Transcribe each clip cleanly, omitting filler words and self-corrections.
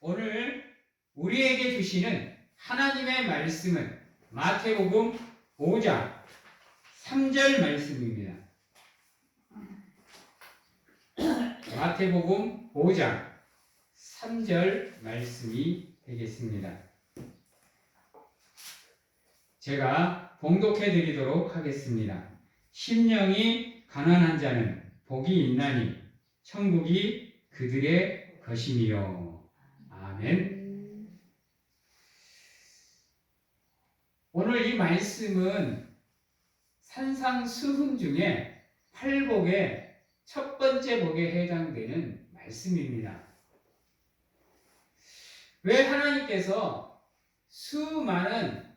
오늘 우리에게 주시는 하나님의 말씀은 마태복음 5장 3절 말씀입니다. 마태복음 5장 3절 말씀이 되겠습니다. 제가 봉독해 드리도록 하겠습니다. 심령이 가난한 자는 복이 있나니 천국이 그들의 것이니요. 아멘. 오늘 이 말씀은 산상수훈 중에 팔복의 첫 번째 복에 해당되는 말씀입니다. 왜 하나님께서 수많은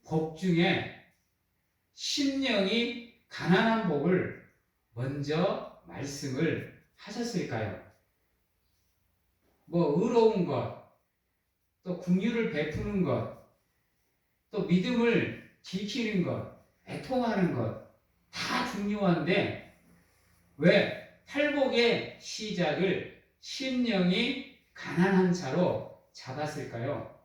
복 중에 심령이 가난한 복을 먼저 말씀을 하셨을까요? 의로운 것, 또 긍휼을 베푸는 것, 또 믿음을 지키는 것, 애통하는 것, 다 중요한데 왜 팔복의 시작을 심령이 가난한 자로 잡았을까요?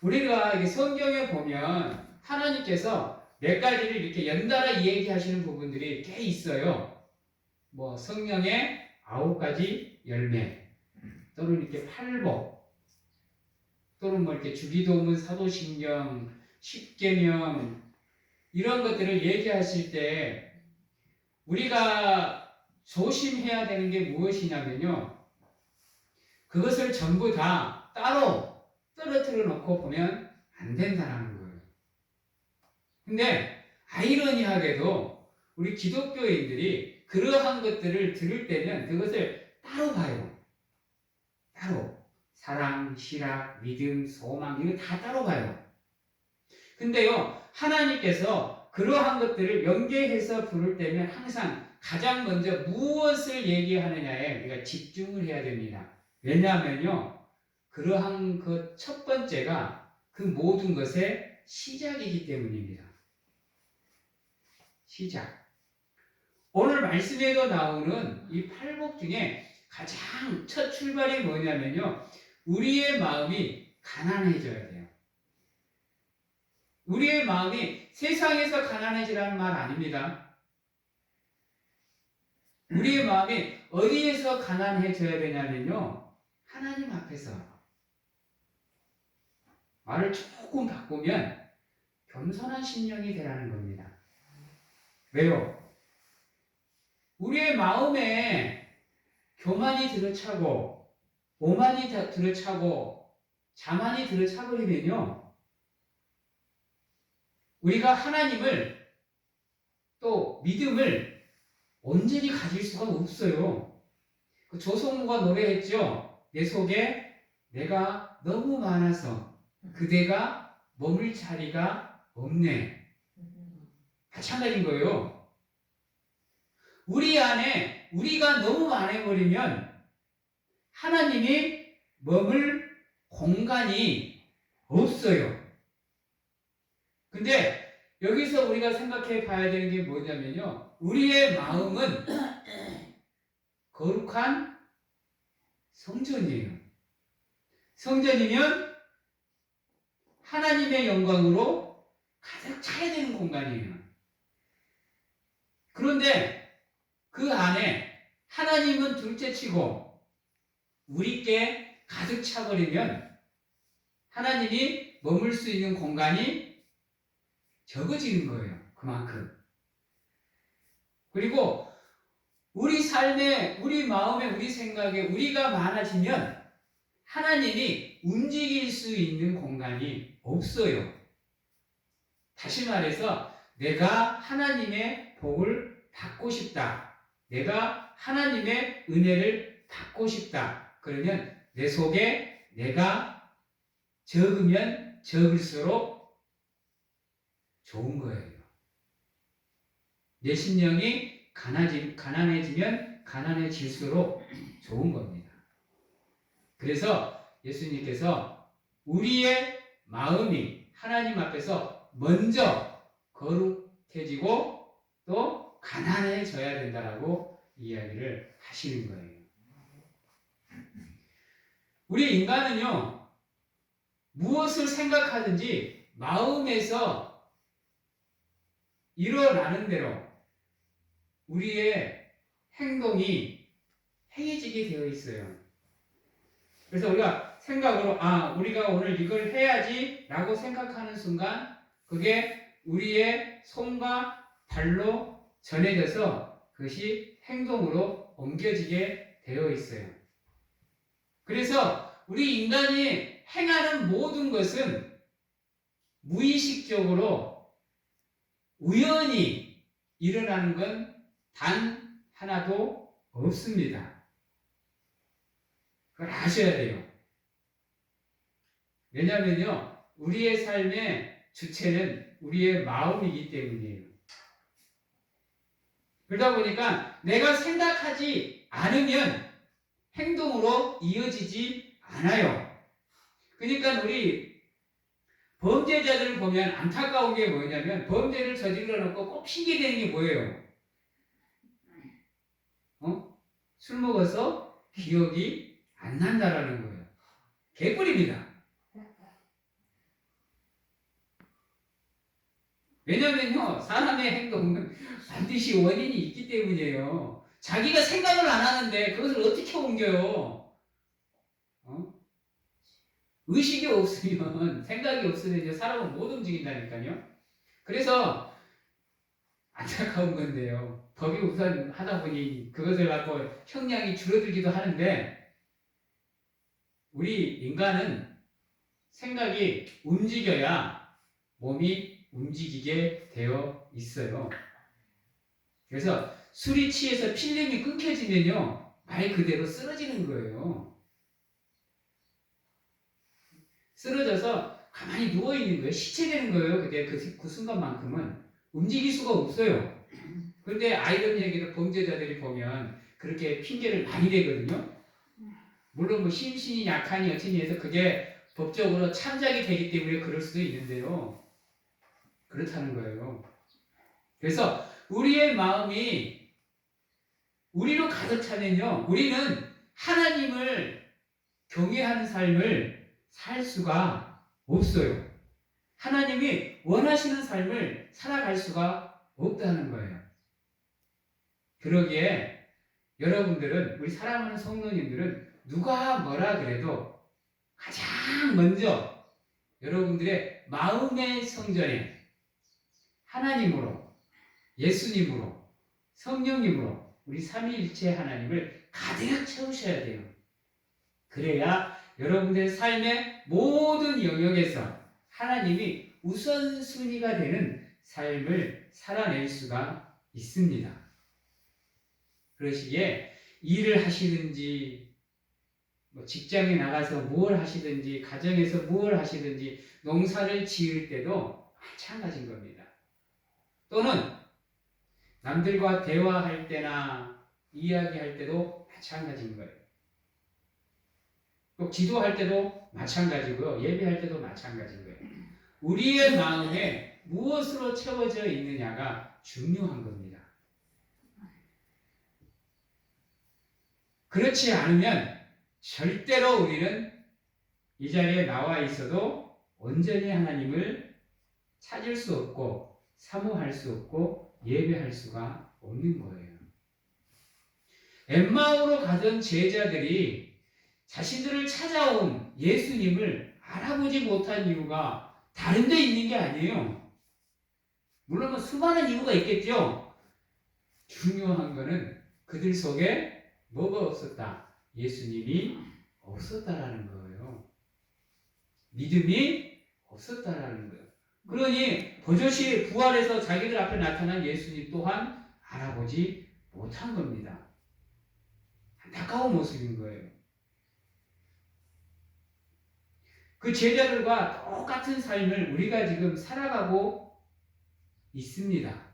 우리가 성경에 보면 하나님께서 몇 가지를 이렇게 연달아 얘기하시는 부분들이 꽤 있어요. 성령의 9가지 열매, 또는 이렇게 팔복, 또는 이렇게 주기도문, 사도신경, 십계명, 이런 것들을 얘기하실 때 우리가 조심해야 되는 게 무엇이냐면요. 그것을 전부 다 따로 떨어뜨려 놓고 보면 안 된다는 거예요. 근데 아이러니하게도 우리 기독교인들이 그러한 것들을 들을 때는 그것을 따로 봐요. 따로. 사랑, 실학, 믿음, 소망, 이거 다 따로 봐요. 근데요, 하나님께서 그러한 것들을 연계해서 부를 때는 항상 가장 먼저 무엇을 얘기하느냐에 우리가 집중을 해야 됩니다. 왜냐하면요, 그러한 그 첫 번째가 그 모든 것의 시작이기 때문입니다. 시작. 오늘 말씀에도 나오는 이 팔복 중에 가장 첫 출발이 뭐냐면요, 우리의 마음이 가난해져야 돼요. 우리의 마음이 세상에서 가난해지라는 말 아닙니다. 우리의 마음이 어디에서 가난해져야 되냐면요, 하나님 앞에서. 말을 조금 바꾸면 겸손한 심령이 되라는 겁니다. 왜요? 우리의 마음에 교만이 들어차고 오만이 들어차고 자만이 들어차버리면요, 우리가 하나님을 또 믿음을 온전히 가질 수가 없어요. 조성모가 노래했죠. 내 속에 내가 너무 많아서 그대가 머물 자리가 없네. 마찬가지인 거예요. 우리 안에 우리가 너무 많아버리면 하나님이 머물 공간이 없어요. 근데 여기서 우리가 생각해 봐야 되는 게 뭐냐면요, 우리의 마음은 거룩한 성전이에요. 성전이면 하나님의 영광으로 가득 차야 되는 공간이에요. 그런데 그 안에 하나님은 둘째치고 우리께 가득 차버리면 하나님이 머물 수 있는 공간이 적어지는 거예요. 그만큼. 그리고 우리 삶에, 우리 마음에, 우리 생각에 우리가 많아지면 하나님이 움직일 수 있는 공간이 없어요. 다시 말해서 내가 하나님의 복을 받고 싶다. 내가 하나님의 은혜를 받고 싶다. 그러면 내 속에 내가 적으면 적을수록 좋은 거예요. 내 심령이 가난해지면 가난해질수록 좋은 겁니다. 그래서 예수님께서 우리의 마음이 하나님 앞에서 먼저 거룩해지고 또 가난해져야 된다라고 이야기를 하시는 거예요. 우리 인간은요, 무엇을 생각하든지 마음에서 일어나는 대로 우리의 행동이 행해지게 되어 있어요. 그래서 우리가 생각으로 우리가 오늘 이걸 해야지 라고 생각하는 순간 그게 우리의 손과 발로 전해져서 그것이 행동으로 옮겨지게 되어 있어요. 그래서 우리 인간이 행하는 모든 것은 무의식적으로 우연히 일어나는 건 단 하나도 없습니다. 그걸 아셔야 돼요. 왜냐하면요, 우리의 삶의 주체는 우리의 마음이기 때문이에요. 그러다 보니까 내가 생각하지 않으면 행동으로 이어지지 않아요. 그러니까 우리 범죄자들을 보면 안타까운 게 뭐냐면 범죄를 저질러 놓고 꼭 핑계대는 게 뭐예요? 술 먹어서 기억이 안 난다라는 거예요. 개꿀입니다. 왜냐면요, 사람의 행동은 반드시 원인이 있기 때문이에요. 자기가 생각을 안 하는데 그것을 어떻게 옮겨요? 의식이 없으면, 생각이 없으면 이제 사람은 못 움직인다니까요. 그래서 안타까운 건데요. 법이 우선 하다 보니 그것을 갖고 형량이 줄어들기도 하는데 우리 인간은 생각이 움직여야 몸이 움직이게 되어 있어요. 그래서 술이 취해서 필름이 끊겨지면요, 말 그대로 쓰러지는 거예요. 쓰러져서 가만히 누워있는 거예요. 시체되는 거예요. 그때 그 순간만큼은 움직일 수가 없어요. 그런데 아이러니하게도 범죄자들이 보면 그렇게 핑계를 많이 대거든요. 물론 뭐 심신이 약하니 어찌니 해서 그게 법적으로 참작이 되기 때문에 그럴 수도 있는데요. 그렇다는 거예요. 그래서 우리의 마음이 우리로 가득 차면요, 우리는 하나님을 경외하는 삶을 살 수가 없어요. 하나님이 원하시는 삶을 살아갈 수가 없다는 거예요. 그러기에 여러분들은, 우리 사랑하는 성도님들은 누가 뭐라 그래도 가장 먼저 여러분들의 마음의 성전에 하나님으로, 예수님으로, 성령님으로 우리 삼위일체 하나님을 가득 채우셔야 돼요. 그래야 여러분들의 삶의 모든 영역에서 하나님이 우선순위가 되는 삶을 살아낼 수가 있습니다. 그러시기에 일을 하시든지 직장에 나가서 뭘 하시든지 가정에서 뭘 하시든지 농사를 지을 때도 마찬가지인 겁니다. 또는 남들과 대화할 때나 이야기할 때도 마찬가지인 거예요. 또 기도할 때도 마찬가지고요. 예배할 때도 마찬가지인 거예요. 우리의 마음에 무엇으로 채워져 있느냐가 중요한 겁니다. 그렇지 않으면 절대로 우리는 이 자리에 나와 있어도 온전히 하나님을 찾을 수 없고 사모할 수 없고 예배할 수가 없는 거예요. 엠마오로 가던 제자들이 자신들을 찾아온 예수님을 알아보지 못한 이유가 다른 데 있는 게 아니에요. 물론 뭐 수많은 이유가 있겠죠. 중요한 거는 그들 속에 뭐가 없었다? 예수님이 없었다라는 거예요. 믿음이 없었다라는 거예요. 그러니 버젓이 부활해서 자기들 앞에 나타난 예수님 또한 알아보지 못한 겁니다. 안타까운 모습인 거예요. 그 제자들과 똑같은 삶을 우리가 지금 살아가고 있습니다.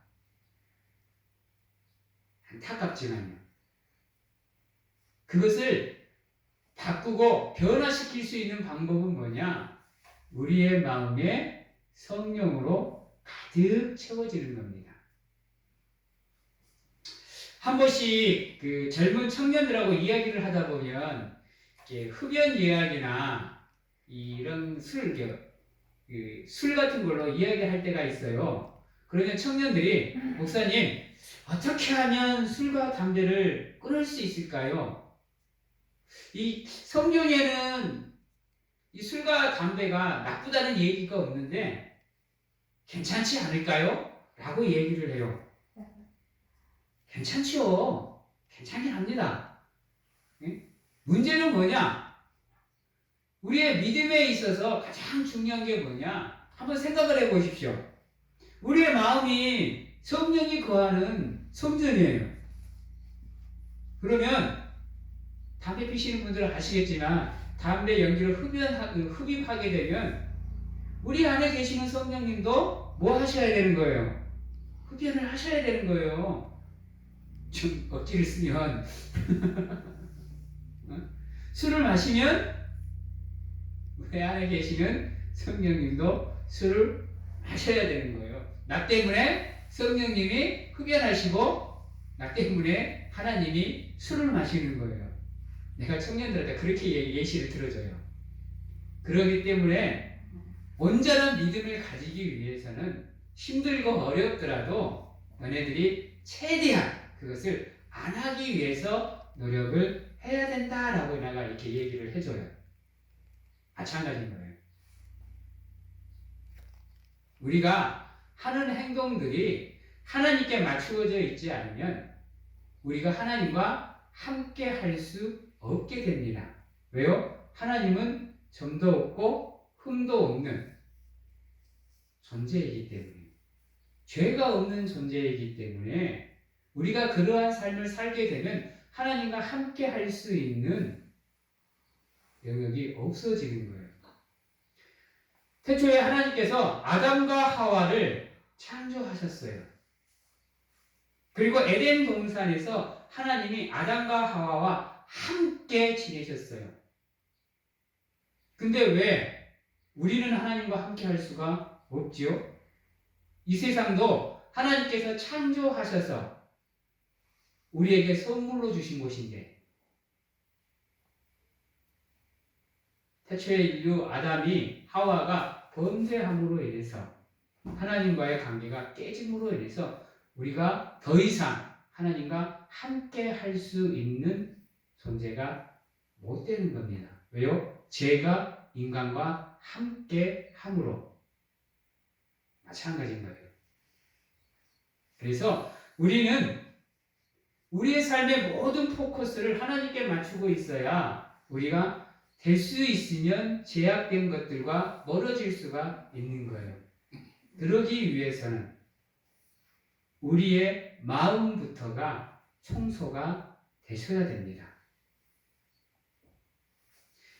안타깝지만요. 그것을 바꾸고 변화시킬 수 있는 방법은 뭐냐? 우리의 마음에 성령으로 가득 채워지는 겁니다. 한 번씩 그 젊은 청년들하고 이야기를 하다 보면 이렇게 흡연 이야기나 이런 술 같은 걸로 이야기할 때가 있어요. 그러면 청년들이 목사님 어떻게 하면 술과 담배를 끊을 수 있을까요? 이 성경에는 이 술과 담배가 나쁘다는 얘기가 없는데 괜찮지 않을까요? 라고 얘기를 해요. 괜찮지요. 괜찮긴 합니다. 문제는 뭐냐? 우리의 믿음에 있어서 가장 중요한 게 뭐냐? 한번 생각을 해보십시오. 우리의 마음이 성령이 거하는 성전이에요. 그러면 담배 피시는 분들은 아시겠지만 담배 연기를 흡입하게 되면 우리 안에 계시는 성령님도 뭐 하셔야 되는 거예요? 흡연을 하셔야 되는 거예요. 좀 억지를 쓰면 술을 마시면 우리 안에 계시는 성령님도 술을 마셔야 되는 거예요. 나 때문에 성령님이 흡연하시고 나 때문에 하나님이 술을 마시는 거예요. 내가 청년들한테 그렇게 예시를 들어줘요. 그렇기 때문에 온전한 믿음을 가지기 위해서는 힘들고 어렵더라도 너네들이 최대한 그것을 안 하기 위해서 노력을 해야 된다라고 내가 이렇게 얘기를 해줘요. 마찬가지인 거예요. 우리가 하는 행동들이 하나님께 맞추어져 있지 않으면 우리가 하나님과 함께 할 수 없게 됩니다. 왜요? 하나님은 점도 없고 흠도 없는 존재이기 때문에, 죄가 없는 존재이기 때문에 우리가 그러한 삶을 살게 되면 하나님과 함께 할 수 있는 영역이 없어지는 거예요. 태초에 하나님께서 아담과 하와를 창조하셨어요. 그리고 에덴 동산에서 하나님이 아담과 하와와 함께 지내셨어요. 근데 왜 우리는 하나님과 함께 할 수가 없지요? 이 세상도 하나님께서 창조하셔서 우리에게 선물로 주신 곳인데, 태초의 인류 아담이 하와가 범죄함으로 인해서 하나님과의 관계가 깨짐으로 인해서 우리가 더 이상 하나님과 함께 할 수 있는 존재가 못 되는 겁니다. 왜요? 죄가 인간과 함께 함으로. 마찬가지인 거예요. 그래서 우리는 우리의 삶의 모든 포커스를 하나님께 맞추고 있어야 우리가 될 수 있으면 제약된 것들과 멀어질 수가 있는 거예요. 그러기 위해서는 우리의 마음부터가 청소가 되셔야 됩니다.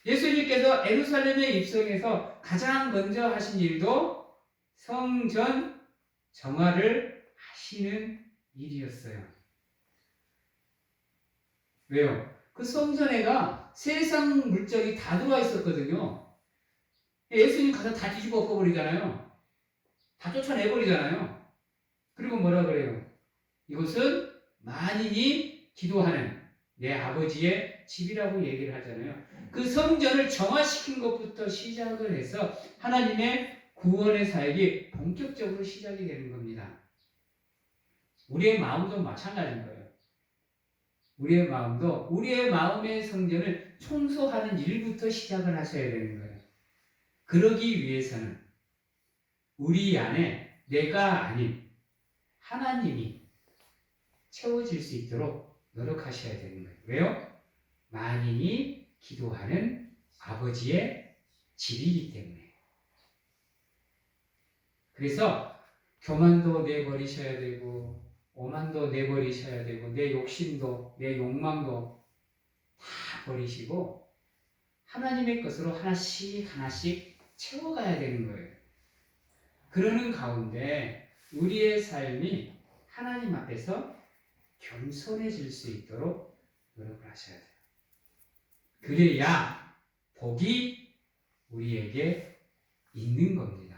예수님께서 예루살렘에 입성해서 가장 먼저 하신 일도 성전 정화를 하시는 일이었어요. 왜요? 그 성전에가 세상 물정이 다 들어와 있었거든요. 예수님 가서 다 뒤집어 엎어버리잖아요. 다 쫓아내버리잖아요. 그리고 뭐라 그래요? 이것은 만인이 기도하는 내 아버지의 집이라고 얘기를 하잖아요. 그 성전을 정화시킨 것부터 시작을 해서 하나님의 구원의 사역이 본격적으로 시작이 되는 겁니다. 우리의 마음도 마찬가지인 거예요. 우리의 마음도 우리의 마음의 성전을 청소하는 일부터 시작을 하셔야 되는 거예요. 그러기 위해서는 우리 안에 내가 아닌 하나님이 채워질 수 있도록 노력하셔야 되는 거예요. 왜요? 만인이 기도하는 아버지의 집이기 때문에. 그래서 교만도 내버리셔야 되고 오만도 내버리셔야 되고 내 욕심도 내 욕망도 다 버리시고 하나님의 것으로 하나씩 하나씩 채워가야 되는 거예요. 그러는 가운데 우리의 삶이 하나님 앞에서 겸손해질 수 있도록 노력을 하셔야 돼요. 그래야 복이 우리에게 있는 겁니다.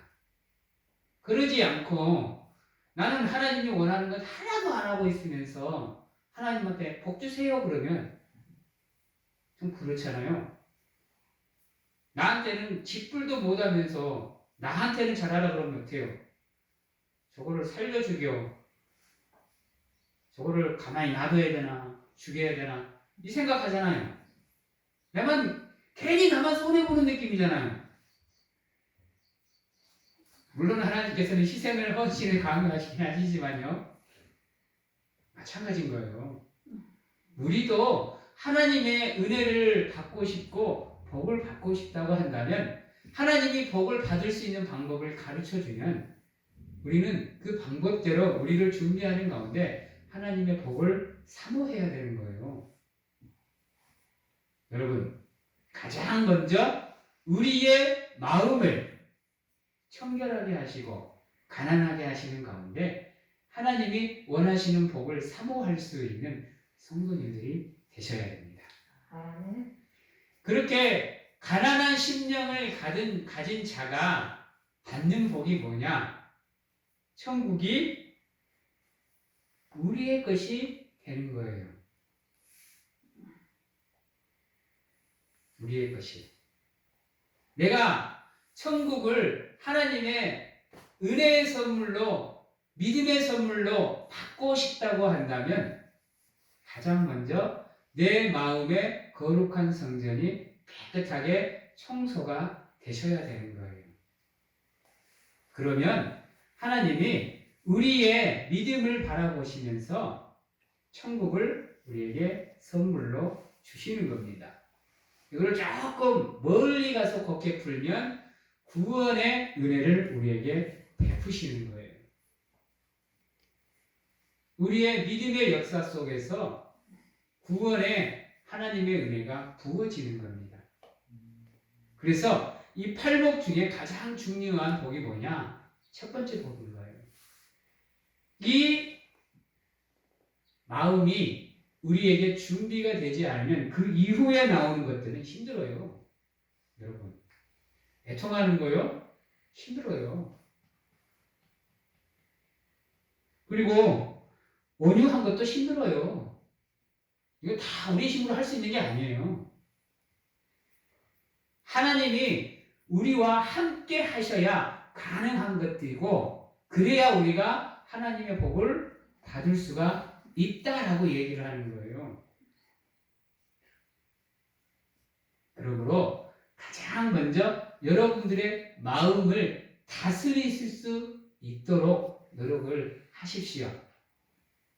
그러지 않고 나는 하나님이 원하는 것 하나도 안 하고 있으면서 하나님한테 복 주세요 그러면 좀 그렇잖아요. 나한테는 직불도 못하면서 나한테는 잘하라 그러면 어때요? 저거를 살려 죽여. 저거를 가만히 놔둬야 되나? 죽여야 되나? 이 생각하잖아요. 괜히 나만 손해보는 느낌이잖아요. 물론 하나님께서는 희생을 헌신을 강요하시긴 하시지만요. 마찬가지인 거예요. 우리도 하나님의 은혜를 받고 싶고 복을 받고 싶다고 한다면 하나님이 복을 받을 수 있는 방법을 가르쳐주면 우리는 그 방법대로 우리를 준비하는 가운데 하나님의 복을 사모해야 되는 거예요. 여러분, 가장 먼저 우리의 마음을 청결하게 하시고 가난하게 하시는 가운데 하나님이 원하시는 복을 사모할 수 있는 성도님들이 되셔야 됩니다. 그렇게 가난한 심령을 가진 자가 받는 복이 뭐냐? 천국이 우리의 것이 되는 거예요. 우리의 것이. 내가 천국을 하나님의 은혜의 선물로, 믿음의 선물로 받고 싶다고 한다면 가장 먼저 내 마음의 거룩한 성전이 깨끗하게 청소가 되셔야 되는 거예요. 그러면 하나님이 우리의 믿음을 바라보시면서 천국을 우리에게 선물로 주시는 겁니다. 이걸 조금 멀리 가서 곱게 풀면 구원의 은혜를 우리에게 베푸시는 거예요. 우리의 믿음의 역사 속에서 구원의 하나님의 은혜가 부어지는 겁니다. 그래서 이 팔복 중에 가장 중요한 복이 뭐냐? 첫 번째 복인 거예요. 이 마음이 우리에게 준비가 되지 않으면 그 이후에 나오는 것들은 힘들어요. 여러분, 애통하는 거요? 힘들어요. 그리고 온유한 것도 힘들어요. 이거 다 우리 힘으로 할 수 있는 게 아니에요. 하나님이 우리와 함께 하셔야 가능한 것들이고 그래야 우리가 하나님의 복을 받을 수가 있다라고 얘기를 하는 거예요. 그러므로 가장 먼저 여러분들의 마음을 다스리실 수 있도록 노력을 하십시오.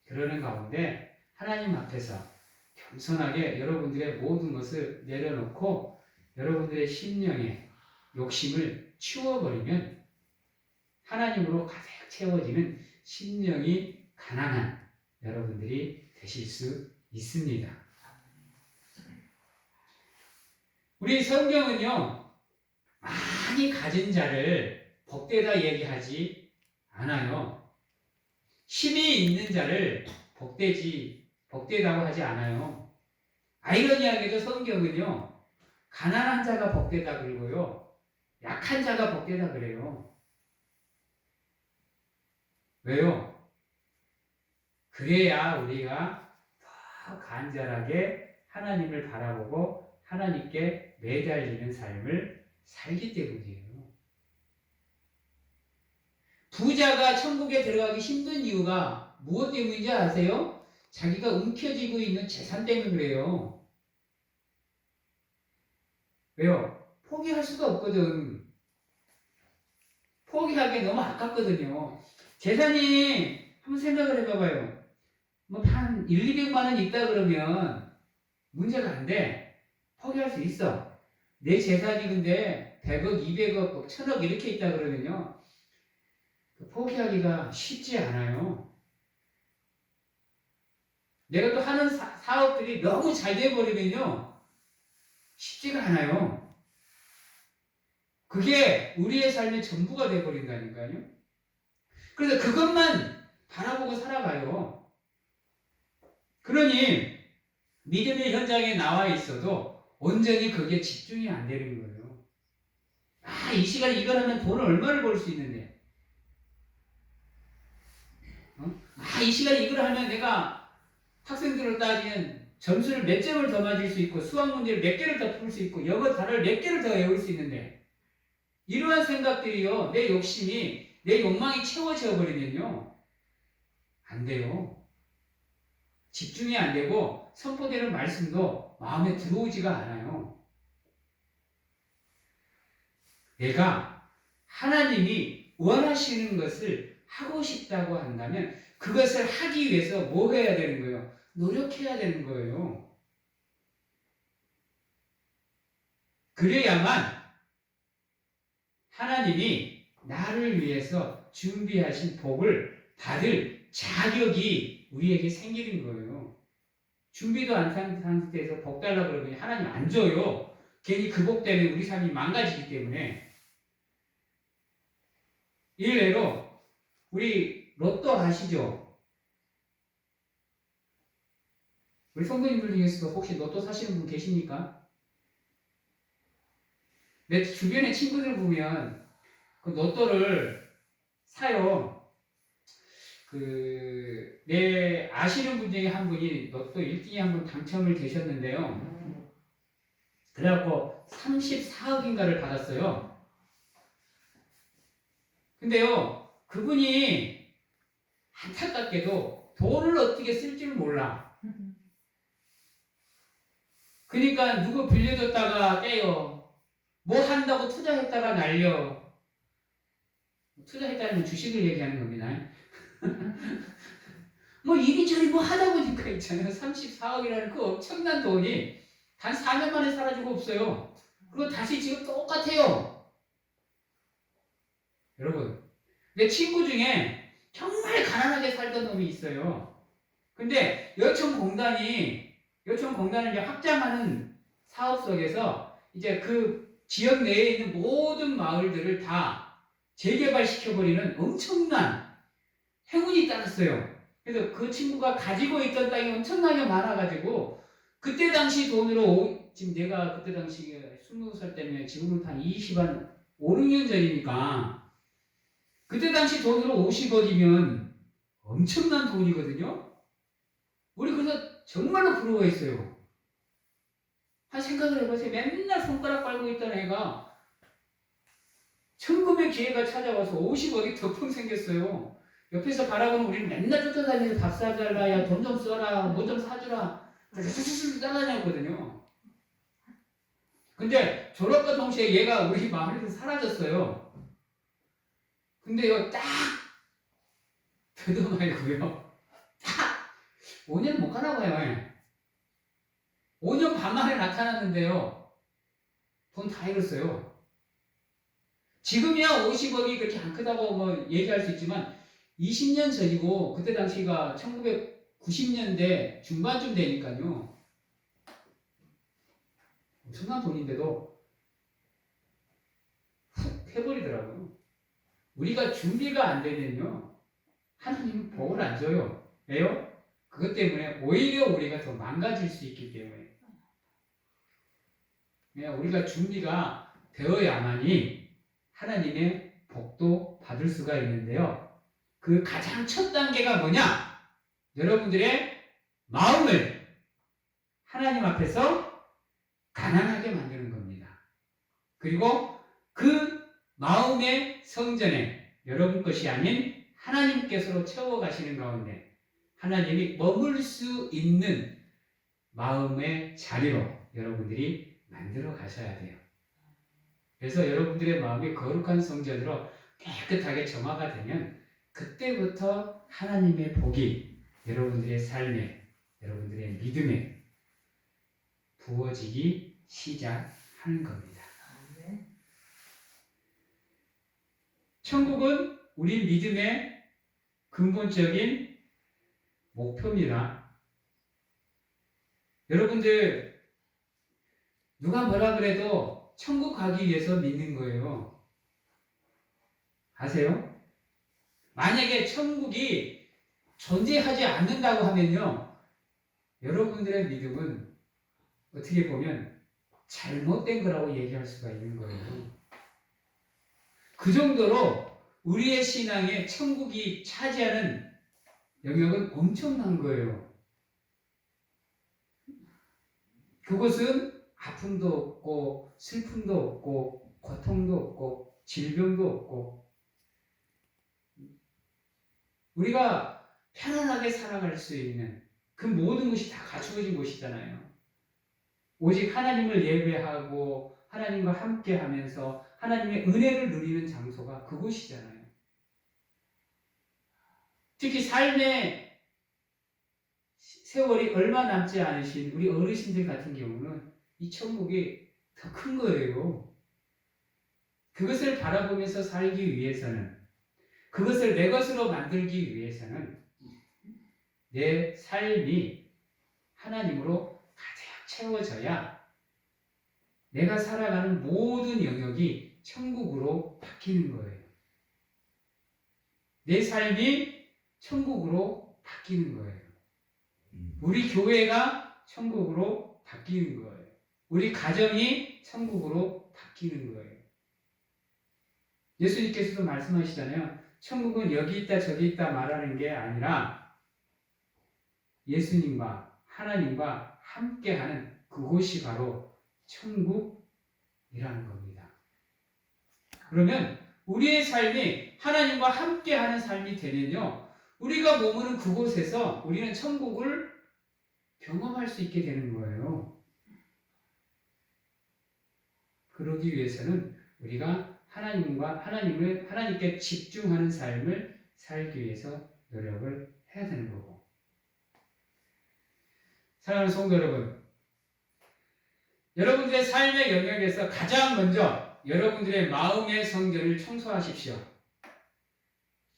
그러는 가운데 하나님 앞에서 겸손하게 여러분들의 모든 것을 내려놓고 여러분들의 심령의 욕심을 치워버리면 하나님으로 가득 채워지는 심령이 가난한 여러분들이 되실 수 있습니다. 우리 성경은요, 많이 가진 자를 복되다 얘기하지 않아요. 힘이 있는 자를 복되다고 하지 않아요. 아이러니하게도 성경은요, 가난한 자가 복되다 그러고요, 약한 자가 복되다 그래요. 왜요? 그래야 우리가 더 간절하게 하나님을 바라보고 하나님께 매달리는 삶을 살기 때문이에요. 부자가 천국에 들어가기 힘든 이유가 무엇 때문인지 아세요? 자기가 움켜쥐고 있는 재산 때문에 그래요. 왜요? 포기할 수가 없거든. 포기하기 너무 아깝거든요. 재산이 한번 생각을 해봐봐요. 뭐 한 1, 200만 원 있다 그러면 문제가 안 돼. 포기할 수 있어. 내 재산이 근데 100억, 200억, 1000억 이렇게 있다 그러면요. 포기하기가 쉽지 않아요. 내가 또 하는 사업들이 너무 잘 돼버리면요. 쉽지가 않아요. 그게 우리의 삶의 전부가 돼버린다니까요. 그래서 그것만 바라보고 살아가요. 그러니 믿음의 현장에 나와 있어도 온전히 그게 집중이 안 되는 거예요. 이 시간에 이걸 하면 돈을 얼마를 벌 수 있는데. 이 시간에 이걸 하면 내가 학생들을 따지면 점수를 몇 점을 더 맞을 수 있고 수학 문제를 몇 개를 더 풀 수 있고 영어 단어를 몇 개를 더 외울 수 있는데 이러한 생각들이요. 내 욕심이 내 욕망이 채워져 버리면요. 안 돼요. 집중이 안 되고 선포되는 말씀도 마음에 들어오지가 않아요. 내가 하나님이 원하시는 것을 하고 싶다고 한다면 그것을 하기 위해서 뭐 해야 되는 거예요? 노력해야 되는 거예요. 그래야만 하나님이 나를 위해서 준비하신 복을 받을 자격이 우리에게 생기는 거예요. 준비도 안 한 상태에서 복 달라고 그러면 하나님 안 줘요. 괜히 그 복 때문에 우리 삶이 망가지기 때문에. 일례로 우리 로또 아시죠? 우리 성도님들 중에서도 혹시 로또 사시는 분 계십니까? 내 주변의 친구들 보면 그 로또를 사요. 내 아시는 분 중에 한 분이 로또 1등에 한 분 당첨을 되셨는데요. 그래갖고 34억인가를 받았어요. 근데요, 그분이 안타깝게도 돈을 어떻게 쓸 줄 몰라. 그러니까 누구 빌려줬다가 떼요. 뭐 한다고 투자했다가 날려. 투자했다는 건 주식을 얘기하는 겁니다. 뭐 이리저리 뭐 하다 보니까 있잖아요. 34억이라는 그 엄청난 돈이 단 4년 만에 사라지고 없어요. 그리고 다시 지금 똑같아요. 여러분, 내 친구 중에 정말 가난하게 살던 놈이 있어요. 근데 여천공단은 이제 확장하는 사업 속에서 이제 그 지역 내에 있는 모든 마을들을 다 재개발시켜버리는 엄청난 행운이 따랐어요. 그래서 그 친구가 가지고 있던 땅이 엄청나게 많아가지고 그때 당시 돈으로 지금 내가 그때 당시 20살 때문에 지금부터 한 5, 6년 전이니까 그때 당시 돈으로 50억이면 엄청난 돈이거든요. 우리 그래서 정말로 부러워했어요. 한 생각을 해보세요. 맨날 손가락 빨고 있던 애가 천금의 기회가 찾아와서 50억이 덕풍 생겼어요. 옆에서 바라보는 우리는 맨날 쫓아다니면서 밥 사달라, 야, 돈 좀 써라, 뭐 좀 사주라, 따라다녔거든요. 근데 졸업과 동시에 얘가 우리 마을에서 사라졌어요. 근데요, 딱 되도 말고요. 딱 5년 못 가나 봐요. 5년 반 만에 나타났는데요. 돈 다 잃었어요. 지금이야 50억이 그렇게 안 크다고 뭐 얘기할 수 있지만 20년 전이고 그때 당시가 1990년대 중반쯤 되니까요. 엄청난 돈인데도 훅 해버리더라고요. 우리가 준비가 안 되면요. 하나님은 복을 안 줘요. 왜요? 그것 때문에 오히려 우리가 더 망가질 수 있기 때문에. 우리가 준비가 되어야만이 하나님의 복도 받을 수가 있는데요. 그 가장 첫 단계가 뭐냐? 여러분들의 마음을 하나님 앞에서 가난하게 만드는 겁니다. 그리고 그 마음의 성전에 여러분 것이 아닌 하나님께서로 채워가시는 가운데 하나님이 머물 수 있는 마음의 자리로 여러분들이 만들어 가셔야 돼요. 그래서 여러분들의 마음이 거룩한 성전으로 깨끗하게 정화가 되면 그때부터 하나님의 복이 여러분들의 삶에, 여러분들의 믿음에 부어지기 시작하는 겁니다. 천국은 우리 믿음의 근본적인 목표입니다. 여러분들 누가 뭐라 그래도 천국 가기 위해서 믿는 거예요. 아세요? 만약에 천국이 존재하지 않는다고 하면요. 여러분들의 믿음은 어떻게 보면 잘못된 거라고 얘기할 수가 있는 거예요. 그 정도로 우리의 신앙에 천국이 차지하는 영역은 엄청난 거예요. 그곳은 아픔도 없고 슬픔도 없고 고통도 없고 질병도 없고 우리가 편안하게 살아갈 수 있는 그 모든 것이 다 갖추어진 곳이잖아요. 오직 하나님을 예배하고 하나님과 함께 하면서 하나님의 은혜를 누리는 장소가 그곳이잖아요. 특히 삶의 세월이 얼마 남지 않으신 우리 어르신들 같은 경우는 이 천국이 더 큰 거예요. 그것을 바라보면서 살기 위해서는, 그것을 내 것으로 만들기 위해서는 내 삶이 하나님으로 가득 채워져야 내가 살아가는 모든 영역이 천국으로 바뀌는 거예요. 내 삶이 천국으로 바뀌는 거예요. 우리 교회가 천국으로 바뀌는 거예요. 우리 가정이 천국으로 바뀌는 거예요. 예수님께서도 말씀하시잖아요. 천국은 여기 있다 저기 있다 말하는 게 아니라 예수님과 하나님과 함께하는 그곳이 바로 천국이라는 겁니다. 그러면 우리의 삶이 하나님과 함께하는 삶이 되면요, 우리가 머무는 그곳에서 우리는 천국을 경험할 수 있게 되는 거예요. 그러기 위해서는 우리가 하나님께 집중하는 삶을 살기 위해서 노력을 해야 되는 거고. 사랑하는 성도 여러분, 여러분들의 삶의 영역에서 가장 먼저 여러분들의 마음의 성전을 청소하십시오.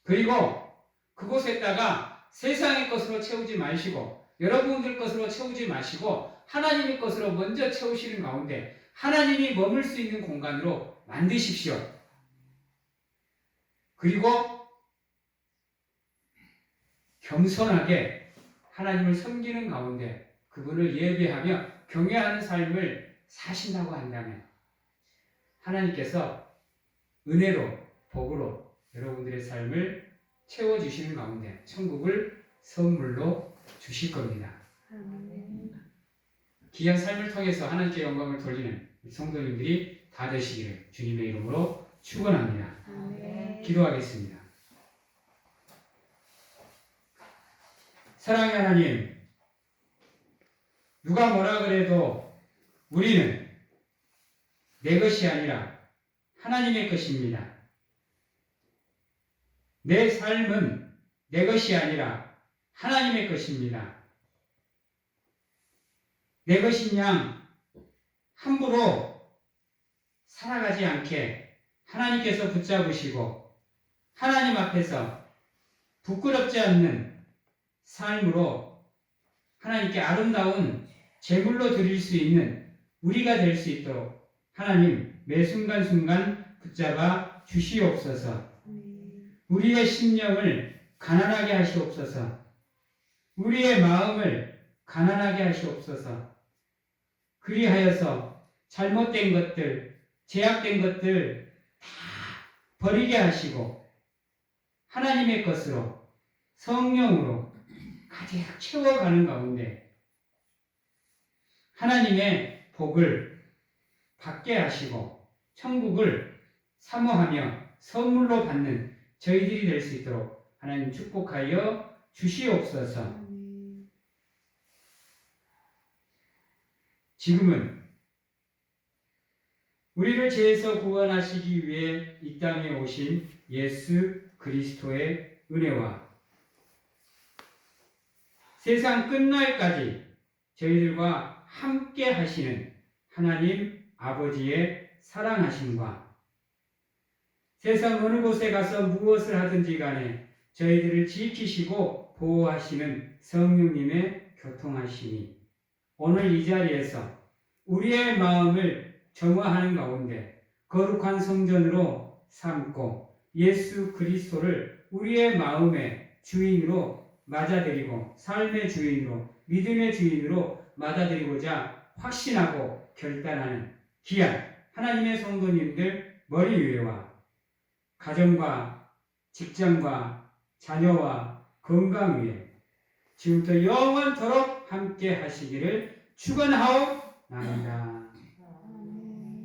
그리고 그곳에다가 세상의 것으로 채우지 마시고 여러분들 것으로 채우지 마시고 하나님의 것으로 먼저 채우시는 가운데 하나님이 머물 수 있는 공간으로 만드십시오. 그리고 겸손하게 하나님을 섬기는 가운데 그분을 예배하며 경외하는 삶을 사신다고 한다면 하나님께서 은혜로, 복으로 여러분들의 삶을 채워주시는 가운데 천국을 선물로 주실 겁니다. 귀한 삶을 통해서 하나님께 영광을 돌리는 성도님들이 다 되시기를 주님의 이름으로 축원합니다. 기도하겠습니다. 사랑의 하나님, 누가 뭐라 그래도 우리는 내 것이 아니라 하나님의 것입니다. 내 삶은 내 것이 아니라 하나님의 것입니다. 내 것인 양 함부로 살아가지 않게 하나님께서 붙잡으시고 하나님 앞에서 부끄럽지 않는 삶으로 하나님께 아름다운 제물로 드릴 수 있는 우리가 될 수 있도록 하나님 매 순간순간 붙잡아 주시옵소서. 우리의 심령을 가난하게 하시옵소서. 우리의 마음을 가난하게 하시옵소서. 그리하여서 잘못된 것들, 제약된 것들 다 버리게 하시고 하나님의 것으로 성령으로 가득 채워가는 가운데 하나님의 복을 받게 하시고 천국을 사모하며 선물로 받는 저희들이 될 수 있도록 하나님 축복하여 주시옵소서. 지금은 우리를 죄에서 구원하시기 위해 이 땅에 오신 예수 그리스도의 은혜와 세상 끝날까지 저희들과 함께 하시는 하나님 아버지의 사랑하심과 세상 어느 곳에 가서 무엇을 하든지 간에 저희들을 지키시고 보호하시는 성령님의 교통하심이 오늘 이 자리에서 우리의 마음을 정화하는 가운데 거룩한 성전으로 삼고 예수 그리스도를 우리의 마음의 주인으로 맞아들이고 삶의 주인으로 믿음의 주인으로 맞아들이고자 확신하고 결단하는 귀한 하나님의 성도님들 머리 위에와 가정과 직장과 자녀와 건강 위에 지금부터 영원토록 함께 하시기를 축원하옵나이다. 나누라.